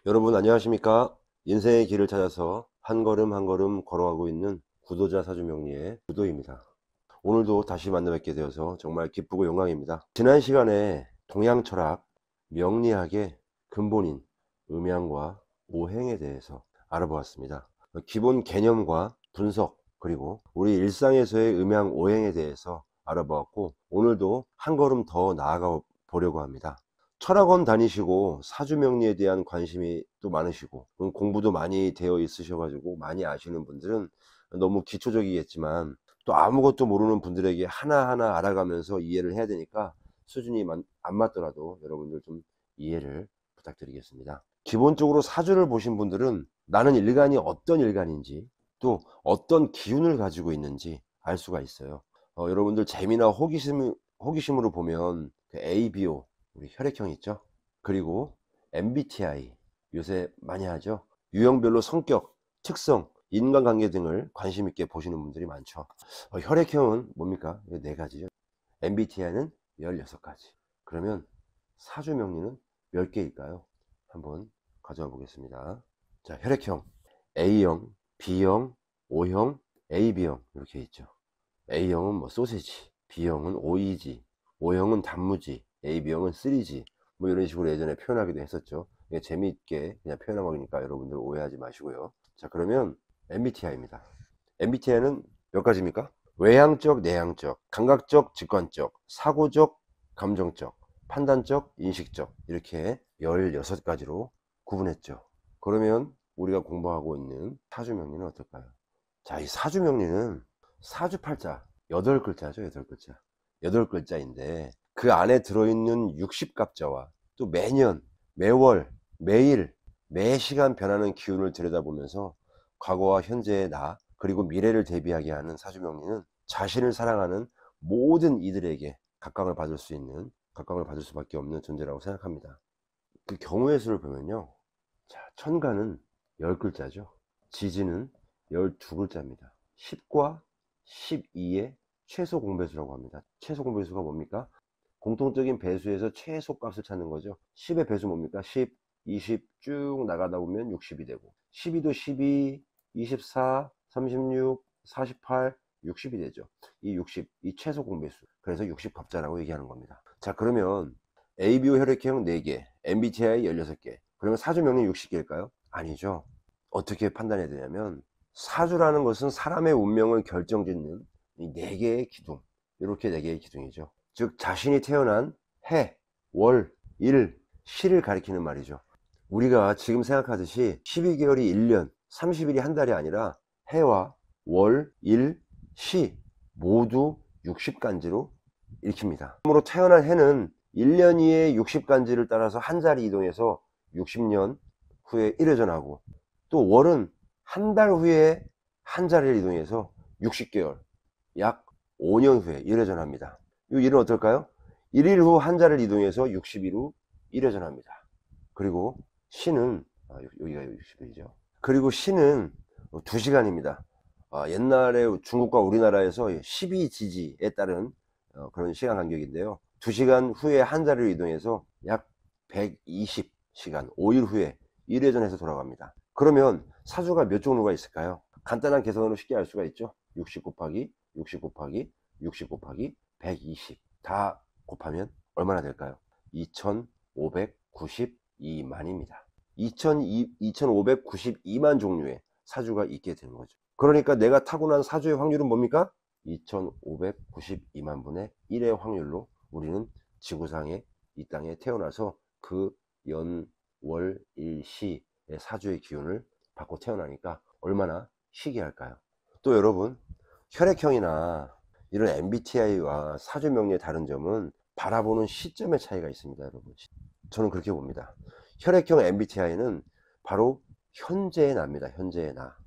여러분 안녕하십니까? 인생의 길을 찾아서 한 걸음 한 걸음 걸어가고 있는 구도자 사주명리의 구도입니다. 오늘도 다시 만나 뵙게 되어서 정말 기쁘고 영광입니다. 지난 시간에 동양철학 명리학의 근본인 음양과 오행에 대해서 알아보았습니다. 기본 개념과 분석, 그리고 우리 일상에서의 음양 오행에 대해서 알아보았고, 오늘도 한 걸음 더 나아가 보려고 합니다. 철학원 다니시고 사주명리에 대한 관심이 또 많으시고 공부도 많이 되어 있으셔가지고 많이 아시는 분들은 너무 기초적이겠지만, 또 아무것도 모르는 분들에게 하나하나 알아가면서 이해를 해야 되니까 수준이 안 맞더라도 여러분들 좀 이해를 부탁드리겠습니다. 기본적으로 사주를 보신 분들은 나는 일간이 어떤 일간인지, 또 어떤 기운을 가지고 있는지 알 수가 있어요. 여러분들 재미나 호기심으로 보면 그 ABO, 우리 혈액형 있죠? 그리고 MBTI 요새 많이 하죠. 유형별로 성격, 특성, 인간관계 등을 관심 있게 보시는 분들이 많죠. 혈액형은 뭡니까? 네 가지죠. MBTI는 16가지. 그러면 사주명리는 몇 개일까요? 한번 가져와 보겠습니다. 자, 혈액형 A형, B형, O형, AB형 이렇게 있죠. A형은 뭐 소세지, B형은 오이지, O형은 단무지, AB형은 쓰리지, 뭐 이런 식으로 예전에 표현하기도 했었죠. 이게 재미있게 그냥 표현한 거니까 여러분들 오해하지 마시고요. 자, 그러면 MBTI입니다. MBTI는 몇 가지입니까? 외향적, 내향적, 감각적, 직관적, 사고적, 감정적, 판단적, 인식적, 이렇게 16가지로 구분했죠. 그러면 우리가 공부하고 있는 사주명리는 어떨까요? 자, 이 사주명리는 사주팔자 8글자죠. 8글자 8글자인데 그 안에 들어있는 60갑자와 또 매년, 매월, 매일, 매시간 변하는 기운을 들여다보면서 과거와 현재의 나, 그리고 미래를 대비하게 하는 사주명리는 자신을 사랑하는 모든 이들에게 각광을 받을 수밖에 없는 존재라고 생각합니다. 그 경우의 수를 보면요, 자, 천간은 10글자죠. 지지는 12글자입니다. 10과 12의 최소 공배수라고 합니다. 최소 공배수가 뭡니까? 공통적인 배수에서 최소값을 찾는 거죠. 10의 배수 뭡니까? 10, 20 쭉 나가다 보면 60이 되고, 12도 12, 24, 36, 48, 60이 되죠. 이 60, 이 최소 공배수. 그래서 60갑자라고 얘기하는 겁니다. 자, 그러면 ABO 혈액형 4개, MBTI 16개. 그러면 사주명리 60개일까요? 아니죠. 어떻게 판단해야 되냐면, 사주라는 것은 사람의 운명을 결정짓는 이 4개의 기둥, 이렇게 4개의 기둥이죠. 즉 자신이 태어난 해, 월, 일, 시를 가리키는 말이죠. 우리가 지금 생각하듯이 12개월이 1년, 30일이 한 달이 아니라 해와 월, 일, 시 모두 60간지로 읽힙니다. 그러므로 태어난 해는 1년 이에 60간지를 따라서 한 자리 이동해서 60년 후에 1회 전하고, 또 월은 한 달 후에 한 자리를 이동해서 60개월, 약 5년 후에 1회 전합니다. 이 일은 어떨까요? 1일 후 한 자리를 이동해서 60일 후 1회 전합니다. 그리고 시는 여기가 60일이죠. 그리고 시는 2시간입니다. 옛날에 중국과 우리나라에서 12지지에 따른 그런 시간 간격인데요. 2시간 후에 한 자리를 이동해서 약 120시간, 5일 후에 1회전해서 돌아갑니다. 그러면 사주가 몇 종류가 있을까요? 간단한 계산으로 쉽게 알 수가 있죠. 60 곱하기 60 곱하기 60 곱하기 120 다 곱하면 얼마나 될까요? 2592만입니다. 2592만 종류의 사주가 있게 되는 거죠. 그러니까 내가 타고난 사주의 확률은 뭡니까? 2592만 분의 1의 확률로 우리는 지구상에, 이 땅에 태어나서 그 연, 월, 일, 시의 사주의 기운을 받고 태어나니까 얼마나 희귀할까요? 또 여러분, 혈액형이나 이런 MBTI와 사주명리의 다른 점은 바라보는 시점의 차이가 있습니다, 여러분. 저는 그렇게 봅니다. 혈액형 MBTI는 바로 현재의 나입니다. 현재의 나.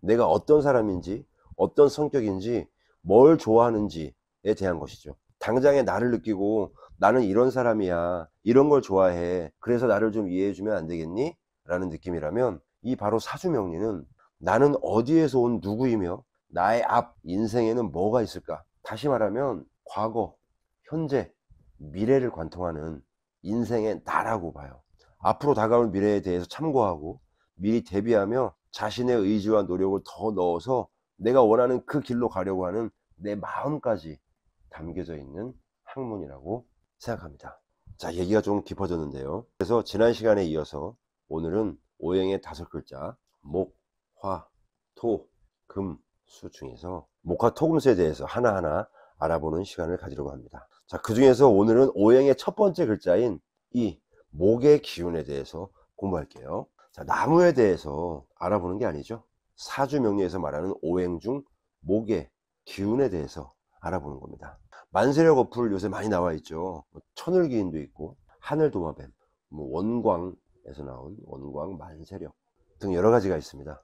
내가 어떤 사람인지, 어떤 성격인지, 뭘 좋아하는지에 대한 것이죠. 당장의 나를 느끼고 나는 이런 사람이야, 이런 걸 좋아해, 그래서 나를 좀 이해해주면 안 되겠니? 라는 느낌이라면, 이 바로 사주명리는 나는 어디에서 온 누구이며 나의 앞 인생에는 뭐가 있을까? 다시 말하면 과거, 현재, 미래를 관통하는 인생의 나라고 봐요. 앞으로 다가올 미래에 대해서 참고하고 미리 대비하며 자신의 의지와 노력을 더 넣어서 내가 원하는 그 길로 가려고 하는 내 마음까지 담겨져 있는 학문이라고 생각합니다. 자, 얘기가 좀 깊어졌는데요. 그래서 지난 시간에 이어서 오늘은 오행의 5글자 목, 화, 토, 금, 수 중에서 목화 토금수에 대해서 하나하나 알아보는 시간을 가지려고 합니다. 자, 그 중에서 오늘은 오행의 첫 번째 글자인 이 목의 기운에 대해서 공부할게요. 자, 나무에 대해서 알아보는 게 아니죠. 사주명리에서 말하는 오행 중 목의 기운에 대해서 알아보는 겁니다. 만세력 어플 요새 많이 나와 있죠. 천을기인도 있고 하늘도마뱀, 원광에서 나온 원광 만세력 등 여러 가지가 있습니다.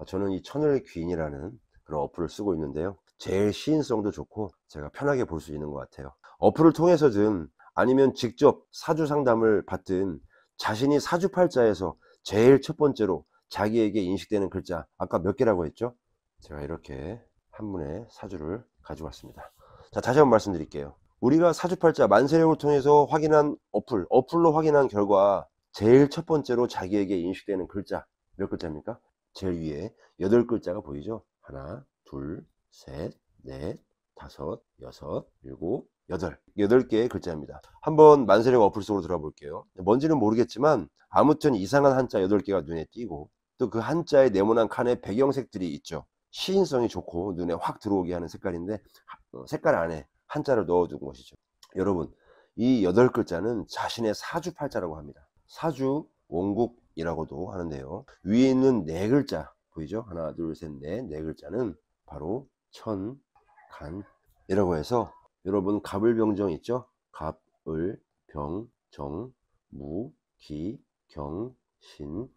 저는 이 천을귀인이라는 그런 어플을 쓰고 있는데요. 제일 시인성도 좋고 제가 편하게 볼 수 있는 것 같아요. 어플을 통해서든 아니면 직접 사주 상담을 받든 자신이 사주팔자에서 제일 첫 번째로 자기에게 인식되는 글자, 아까 몇 개라고 했죠? 제가 이렇게 한문의 사주를 가져왔습니다. 자, 다시 한번 말씀드릴게요. 우리가 사주팔자 만세력을 통해서 확인한 어플로 확인한 결과 제일 첫 번째로 자기에게 인식되는 글자 몇 글자입니까? 제일 위에 8글자가 보이죠? 하나, 둘, 셋, 넷, 다섯, 여섯, 일곱, 여덟. 8개의 글자입니다. 한번 만세력 어플 속으로 들어가 볼게요. 뭔지는 모르겠지만 아무튼 이상한 한자 8개가 눈에 띄고 또 그 한자의 네모난 칸에 배경색들이 있죠. 시인성이 좋고 눈에 확 들어오게 하는 색깔인데 색깔 안에 한자를 넣어둔 것이죠. 여러분, 이 8글자는 자신의 사주팔자라고 합니다. 사주 원국이라고도 하는데요. 위에 있는 4글자 보이죠? 하나, 둘, 셋, 넷. 4글자는 바로 천, 간 이라고 해서 여러분 갑을병정 있죠? 갑, 을, 병, 정, 무, 기, 경, 신,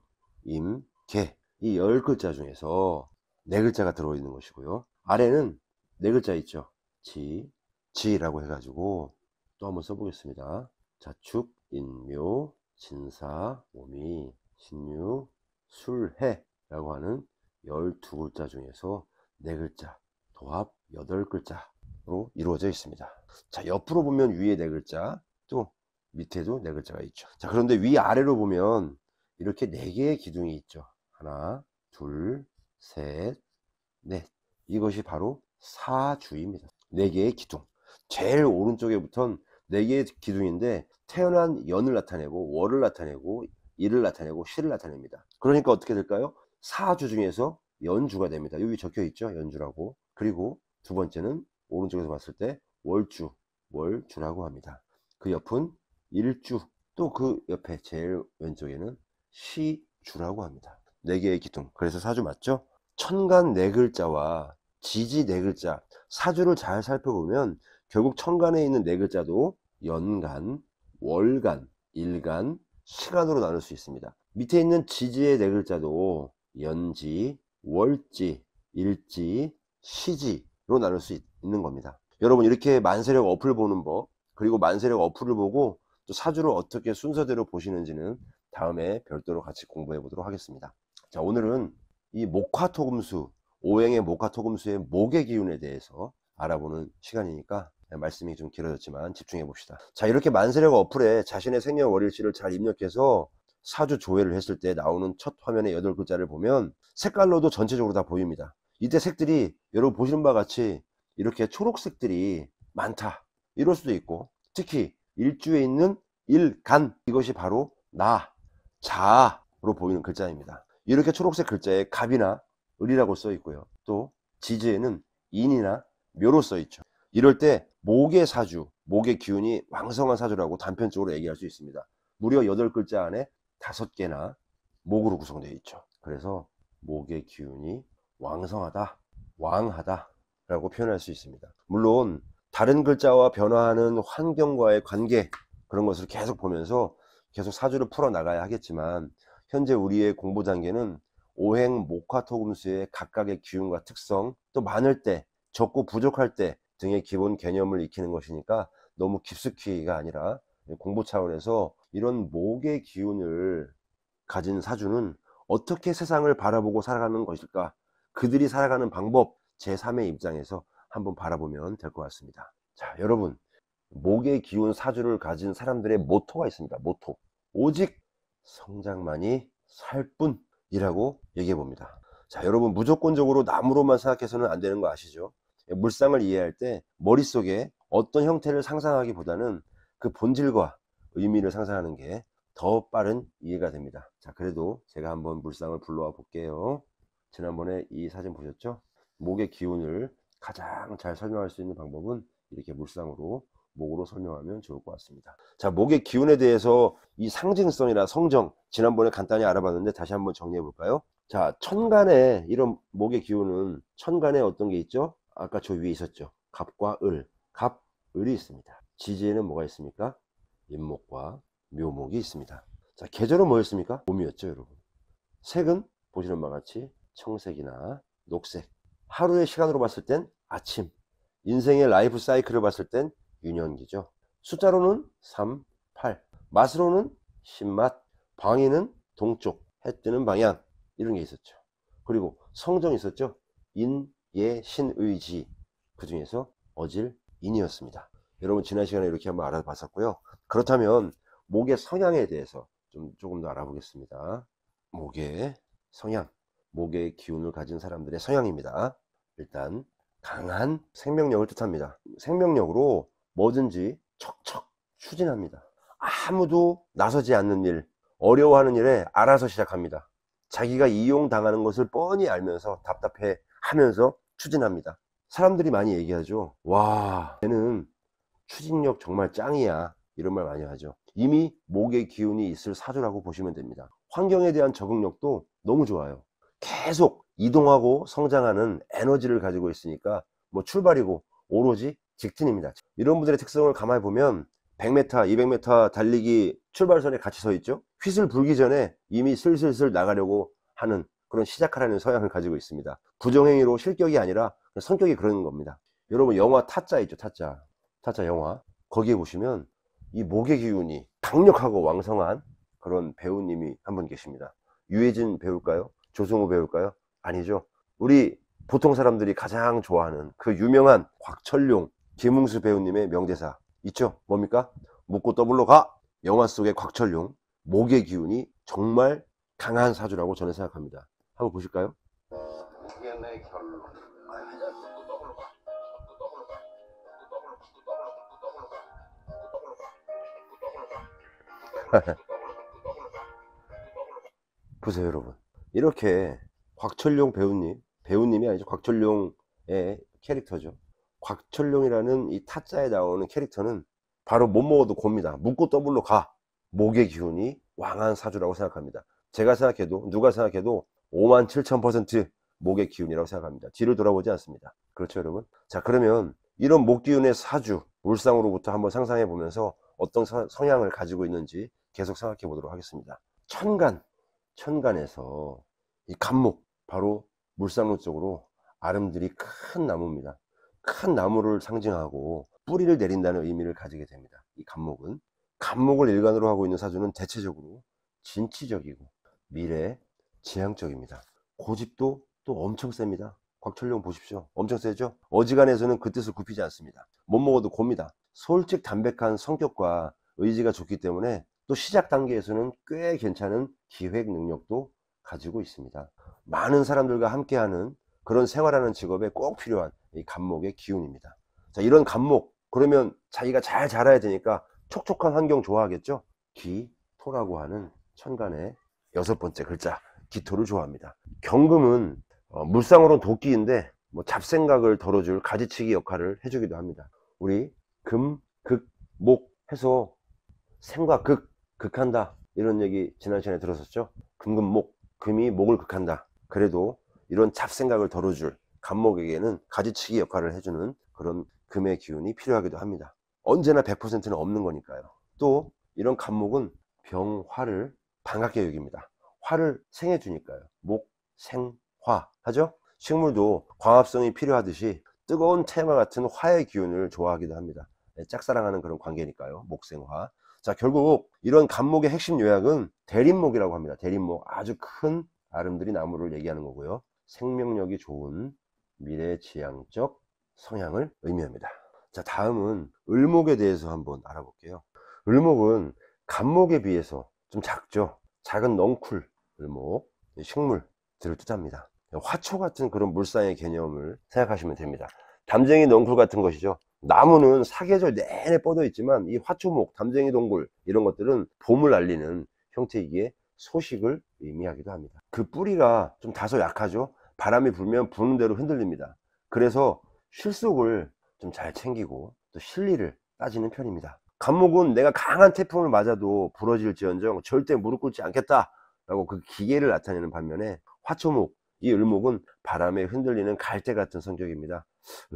임, 개. 이 10글자 중에서 4글자가 들어있는 것이고요. 아래는 4글자 있죠? 지라고 해가지고 또 한번 써보겠습니다. 자축, 인묘, 진사, 오미, 신유, 술해 라고 하는 12글자 중에서 4글자, 도합 8글자로 이루어져 있습니다. 자, 옆으로 보면 위에 4글자, 또 밑에도 4글자가 있죠. 자, 그런데 위아래로 보면 이렇게 4개의 기둥이 있죠. 하나, 둘, 셋, 넷. 이것이 바로 사주입니다. 4개의 기둥. 제일 오른쪽에부터는 4개의 기둥인데 태어난 연을 나타내고 월을 나타내고 일을 나타내고 시를 나타냅니다. 그러니까 어떻게 될까요? 사주 중에서 연주가 됩니다. 여기 적혀 있죠? 연주라고. 그리고 두 번째는 오른쪽에서 봤을 때 월주라고 합니다. 그 옆은 일주, 또 그 옆에 제일 왼쪽에는 시주라고 합니다. 4개의 기둥. 그래서 사주 맞죠? 천간 4글자와 지지 4글자, 사주를 잘 살펴보면 결국 천간에 있는 4글자도 연간, 월간, 일간, 시간으로 나눌 수 있습니다. 밑에 있는 지지의 4글자도 연지, 월지, 일지, 시지로 나눌 수 있는 겁니다. 여러분, 이렇게 만세력 어플 보는 법, 그리고 만세력 어플을 보고 또 사주를 어떻게 순서대로 보시는지는 다음에 별도로 같이 공부해 보도록 하겠습니다. 자, 오늘은 이 목화토금수, 오행의 목화토금수의 목의 기운에 대해서 알아보는 시간이니까 말씀이 좀 길어졌지만 집중해 봅시다. 자, 이렇게 만세력 어플에 자신의 생년월일치를 잘 입력해서 사주 조회를 했을 때 나오는 첫 화면의 8글자를 보면 색깔로도 전체적으로 다 보입니다. 이때 색들이 여러분 보시는 바와 같이 이렇게 초록색들이 많다 이럴 수도 있고, 특히 일주에 있는 일간, 이것이 바로 나, 자로 보이는 글자입니다. 이렇게 초록색 글자에 갑이나 을이라고 써 있고요. 또 지지에는 인이나 묘로 써 있죠. 이럴 때 목의 사주, 목의 기운이 왕성한 사주라고 단편적으로 얘기할 수 있습니다. 무려 8글자 안에 5개나 목으로 구성되어 있죠. 그래서 목의 기운이 왕성하다, 왕하다 라고 표현할 수 있습니다. 물론 다른 글자와 변화하는 환경과의 관계, 그런 것을 계속 보면서 계속 사주를 풀어 나가야 하겠지만, 현재 우리의 공부 단계는 오행 목화토금수의 각각의 기운과 특성, 또 많을 때, 적고 부족할 때 등의 기본 개념을 익히는 것이니까 너무 깊숙이가 아니라 공부 차원에서 이런 목의 기운을 가진 사주는 어떻게 세상을 바라보고 살아가는 것일까, 그들이 살아가는 방법, 제3의 입장에서 한번 바라보면 될 것 같습니다. 자, 여러분, 목의 기운 사주를 가진 사람들의 모토가 있습니다. 모토. 오직 성장만이 살 뿐이라고 얘기해 봅니다. 자, 여러분 무조건적으로 나무로만 생각해서는 안 되는 거 아시죠? 물상을 이해할 때 머릿속에 어떤 형태를 상상하기보다는 그 본질과 의미를 상상하는 게 더 빠른 이해가 됩니다. 자, 그래도 제가 한번 물상을 불러와 볼게요. 지난번에 이 사진 보셨죠? 목의 기운을 가장 잘 설명할 수 있는 방법은 이렇게 물상으로 목으로 설명하면 좋을 것 같습니다. 자, 목의 기운에 대해서 이 상징성이나 성정 지난번에 간단히 알아봤는데 다시 한번 정리해 볼까요? 자, 천간에 이런 목의 기운은 천간에 어떤 게 있죠? 아까 저 위에 있었죠. 갑과 을, 갑, 을이 있습니다. 지지에는 뭐가 있습니까? 임목과 묘목이 있습니다. 자, 계절은 뭐였습니까? 봄이었죠, 여러분. 색은 보시는 바와 같이 청색이나 녹색. 하루의 시간으로 봤을 땐 아침. 인생의 라이프 사이클을 봤을 땐 유년기죠. 숫자로는 3, 8. 맛으로는 신맛. 방위는 동쪽. 해 뜨는 방향. 이런 게 있었죠. 그리고 성정이 있었죠. 인, 예, 신, 의, 지. 그 중에서 어질, 인이었습니다. 여러분 지난 시간에 이렇게 한번 알아봤었고요. 그렇다면 목의 성향에 대해서 조금 더 알아보겠습니다. 목의 성향, 목의 기운을 가진 사람들의 성향입니다. 일단 강한 생명력을 뜻합니다. 생명력으로 뭐든지 척척 추진합니다. 아무도 나서지 않는 일, 어려워하는 일에 알아서 시작합니다. 자기가 이용당하는 것을 뻔히 알면서 답답해 하면서 추진합니다. 사람들이 많이 얘기하죠. 와, 얘는 추진력 정말 짱이야. 이런 말 많이 하죠. 이미 목의 기운이 있을 사주라고 보시면 됩니다. 환경에 대한 적응력도 너무 좋아요. 계속 이동하고 성장하는 에너지를 가지고 있으니까 뭐 출발이고 오로지 직진입니다. 이런 분들의 특성을 가만히 보면 100m, 200m 달리기 출발선에 같이 서 있죠. 휘슬 불기 전에 이미 슬슬슬 나가려고 하는 그런 시작하라는 성향을 가지고 있습니다. 부정행위로 실격이 아니라 성격이 그런 겁니다. 여러분 영화 타짜 있죠. 타짜 영화. 거기에 보시면 이 목의 기운이 강력하고 왕성한 그런 배우님이 한 분 계십니다. 유해진 배우일까요? 조승우 배우일까요? 아니죠. 우리 보통 사람들이 가장 좋아하는 그 유명한 곽철용, 김웅수 배우님의 명대사 있죠? 뭡니까? 묻고 더블로 가! 영화 속의 곽철용, 목의 기운이 정말 강한 사주라고 저는 생각합니다. 한번 보실까요? 이게 내 결론. 보세요, 여러분. 이렇게 곽철용 배우님이 아니죠. 곽철용의 캐릭터죠. 곽철용이라는 이 타짜에 나오는 캐릭터는 바로 못 먹어도 곱니다. 묻고 더블로 가. 목의 기운이 왕한 사주라고 생각합니다. 제가 생각해도, 누가 생각해도 57,000% 목의 기운이라고 생각합니다. 뒤를 돌아보지 않습니다. 그렇죠, 여러분? 자, 그러면 이런 목 기운의 사주, 울상으로부터 한번 상상해 보면서 어떤 성향을 가지고 있는지 계속 생각해 보도록 하겠습니다. 천간에서 이 갑목, 바로 물상로 쪽으로 아름드리 큰 나무입니다. 큰 나무를 상징하고 뿌리를 내린다는 의미를 가지게 됩니다. 이 갑목은. 갑목을 일간으로 하고 있는 사주는 대체적으로 진취적이고 미래 지향적입니다. 고집도 또 엄청 셉니다. 곽철용 보십시오. 엄청 세죠? 어지간해서는 그 뜻을 굽히지 않습니다. 못 먹어도 곱니다. 솔직 담백한 성격과 의지가 좋기 때문에 또 시작 단계에서는 꽤 괜찮은 기획 능력도 가지고 있습니다. 많은 사람들과 함께하는 그런 생활하는 직업에 꼭 필요한 이 갑목의 기운입니다. 자, 이런 갑목, 그러면 자기가 잘 자라야 되니까 촉촉한 환경 좋아하겠죠? 기토라고 하는 천간의 6번째 글자, 기토를 좋아합니다. 경금은 물상으로는 도끼인데 뭐 잡생각을 덜어줄 가지치기 역할을 해주기도 합니다. 우리 금, 극, 목 해서 생과 극한다 이런 얘기 지난 시간에 들었었죠. 금금목, 금이 목을 극한다. 그래도 이런 잡생각을 덜어줄 갑목에게는 가지치기 역할을 해주는 그런 금의 기운이 필요하기도 합니다. 언제나 100%는 없는 거니까요. 또 이런 갑목은 병화를 반갑게 여깁니다. 화를 생해주니까요. 목, 생, 화 하죠. 식물도 광합성이 필요하듯이 뜨거운 태양과 같은 화의 기운을 좋아하기도 합니다. 짝사랑하는 그런 관계니까요. 목생화. 자, 결국 이런 갑목의 핵심 요약은 대림목이라고 합니다. 대림목, 아주 큰 아름드리 나무를 얘기하는 거고요. 생명력이 좋은 미래지향적 성향을 의미합니다. 자, 다음은 을목에 대해서 한번 알아볼게요. 을목은 갑목에 비해서 좀 작죠. 작은 넝쿨, 을목, 식물들을 뜻합니다. 화초 같은 그런 물상의 개념을 생각하시면 됩니다. 담쟁이 넝쿨 같은 것이죠. 나무는 사계절 내내 뻗어 있지만 이 화초목, 담쟁이 동굴 이런 것들은 봄을 알리는 형태이기에 소식을 의미하기도 합니다. 그 뿌리가 좀 다소 약하죠. 바람이 불면 부는 대로 흔들립니다. 그래서 실속을 좀 잘 챙기고 또 실리를 따지는 편입니다. 감목은 내가 강한 태풍을 맞아도 부러질지언정 절대 무릎 꿇지 않겠다 라고 그 기계를 나타내는 반면에, 화초목, 이 을목은 바람에 흔들리는 갈대 같은 성격입니다.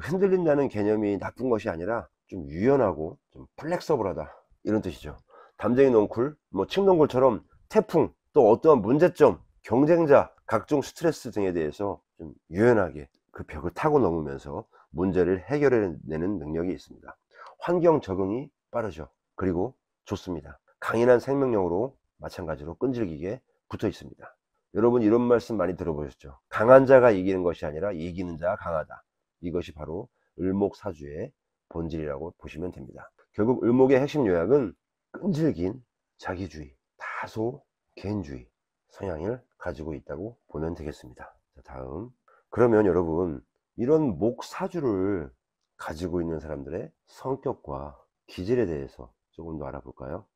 흔들린다는 개념이 나쁜 것이 아니라 좀 유연하고 좀 플렉서블하다 이런 뜻이죠. 담쟁이 넝쿨, 칡넝쿨처럼 태풍, 또 어떠한 문제점, 경쟁자, 각종 스트레스 등에 대해서 좀 유연하게 그 벽을 타고 넘으면서 문제를 해결해내는 능력이 있습니다. 환경 적응이 빠르죠. 그리고 좋습니다. 강인한 생명력으로 마찬가지로 끈질기게 붙어 있습니다. 여러분 이런 말씀 많이 들어보셨죠? 강한 자가 이기는 것이 아니라 이기는 자가 강하다. 이것이 바로 을목사주의 본질이라고 보시면 됩니다. 결국 을목의 핵심 요약은 끈질긴 자기주의, 다소 개인주의 성향을 가지고 있다고 보면 되겠습니다. 자, 다음. 그러면 여러분 이런 목사주를 가지고 있는 사람들의 성격과 기질에 대해서 조금 더 알아볼까요?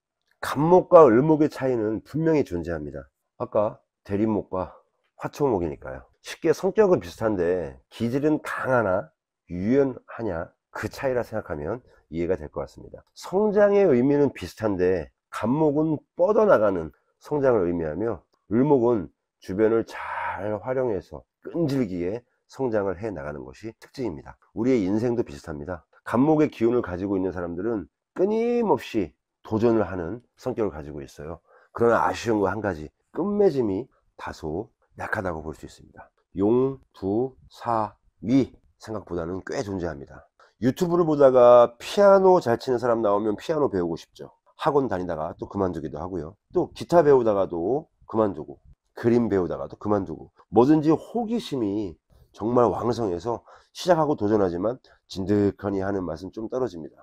간목과 을목의 차이는 분명히 존재합니다. 아까 대립목과 화초목이니까요. 쉽게 성격은 비슷한데 기질은 강하나 유연하냐, 그 차이라 생각하면 이해가 될 것 같습니다. 성장의 의미는 비슷한데 간목은 뻗어나가는 성장을 의미하며 을목은 주변을 잘 활용해서 끈질기게 성장을 해 나가는 것이 특징입니다. 우리의 인생도 비슷합니다. 간목의 기운을 가지고 있는 사람들은 끊임없이 도전을 하는 성격을 가지고 있어요. 그러나 아쉬운 거 한 가지, 끝맺음이 다소 약하다고 볼 수 있습니다. 용, 두, 사, 미 생각보다는 꽤 존재합니다. 유튜브를 보다가 피아노 잘 치는 사람 나오면 피아노 배우고 싶죠. 학원 다니다가 또 그만두기도 하고요. 또 기타 배우다가도 그만두고, 그림 배우다가도 그만두고, 뭐든지 호기심이 정말 왕성해서 시작하고 도전하지만 진득하니 하는 맛은 좀 떨어집니다.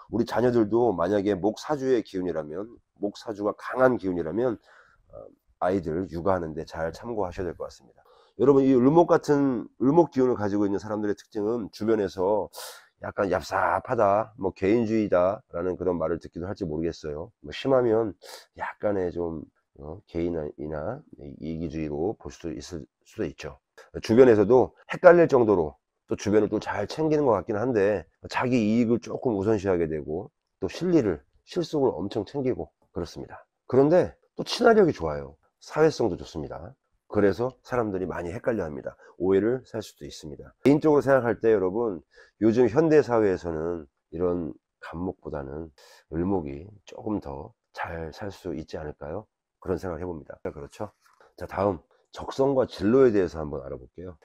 우리 자녀들도 만약에 목사주의 기운이라면, 목사주가 강한 기운이라면 아이들 육아하는데 잘 참고하셔야 될 것 같습니다. 여러분 이 을목 기운을 가지고 있는 사람들의 특징은 주변에서 약간 얍삽하다, 개인주의다 라는 그런 말을 듣기도 할지 모르겠어요. 심하면 약간의 좀 개인이나 이기주의로 볼 수도 있을 수도 있죠. 주변에서도 헷갈릴 정도로 또 주변을 또 잘 챙기는 것 같긴 한데, 자기 이익을 조금 우선시하게 되고 또 실속을 엄청 챙기고 그렇습니다. 그런데 또 친화력이 좋아요. 사회성도 좋습니다. 그래서 사람들이 많이 헷갈려 합니다. 오해를 살 수도 있습니다. 개인적으로 생각할 때 여러분, 요즘 현대 사회에서는 이런 간목보다는 을목이 조금 더 잘 살 수 있지 않을까요? 그런 생각을 해봅니다. 그렇죠? 자, 다음 적성과 진로에 대해서 한번 알아볼게요.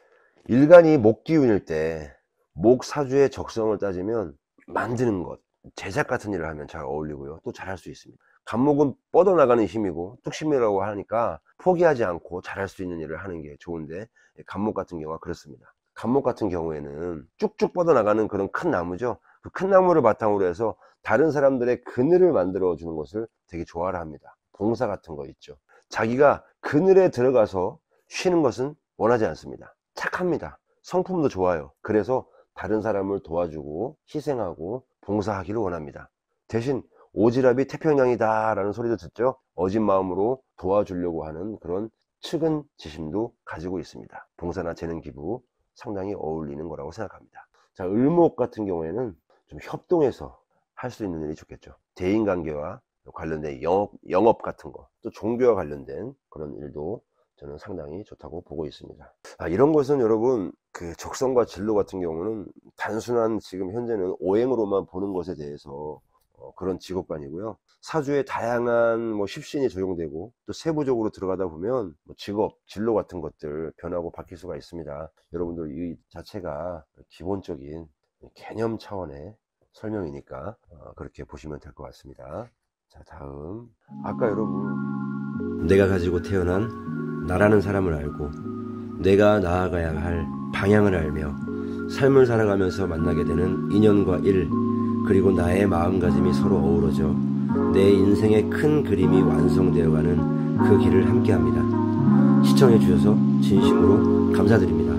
일간이 목기운일 때 목사주의 적성을 따지면 만드는 것, 제작 같은 일을 하면 잘 어울리고요. 또 잘할 수 있습니다. 간목은 뻗어나가는 힘이고 뚝심이라고 하니까 포기하지 않고 잘할 수 있는 일을 하는 게 좋은데, 간목 같은 경우가 그렇습니다. 간목 같은 경우에는 쭉쭉 뻗어나가는 그런 큰 나무죠. 그 큰 나무를 바탕으로 해서 다른 사람들의 그늘을 만들어 주는 것을 되게 좋아를 합니다. 봉사 같은 거 있죠. 자기가 그늘에 들어가서 쉬는 것은 원하지 않습니다. 착합니다. 성품도 좋아요. 그래서 다른 사람을 도와주고 희생하고 봉사하기를 원합니다. 대신 오지랖이 태평양이다 라는 소리도 듣죠. 어진 마음으로 도와주려고 하는 그런 측은지심도 가지고 있습니다. 봉사나 재능 기부 상당히 어울리는 거라고 생각합니다. 자, 을목 같은 경우에는 좀 협동해서 할 수 있는 일이 좋겠죠. 대인관계와 관련된 영업 같은 거, 또 종교와 관련된 그런 일도 저는 상당히 좋다고 보고 있습니다. 이런 것은 여러분, 그 적성과 진로 같은 경우는 단순한 지금 현재는 오행으로만 보는 것에 대해서 그런 직업관이고요. 사주에 다양한 십신이 적용되고 또 세부적으로 들어가다 보면 직업, 진로 같은 것들 변하고 바뀔 수가 있습니다. 여러분들 이 자체가 기본적인 개념 차원의 설명이니까 그렇게 보시면 될 것 같습니다. 자, 다음. 아까 여러분, 내가 가지고 태어난 나라는 사람을 알고 내가 나아가야 할 방향을 알며 삶을 살아가면서 만나게 되는 인연과 일, 그리고 나의 마음가짐이 서로 어우러져 내 인생의 큰 그림이 완성되어가는 그 길을 함께합니다. 시청해 주셔서 진심으로 감사드립니다.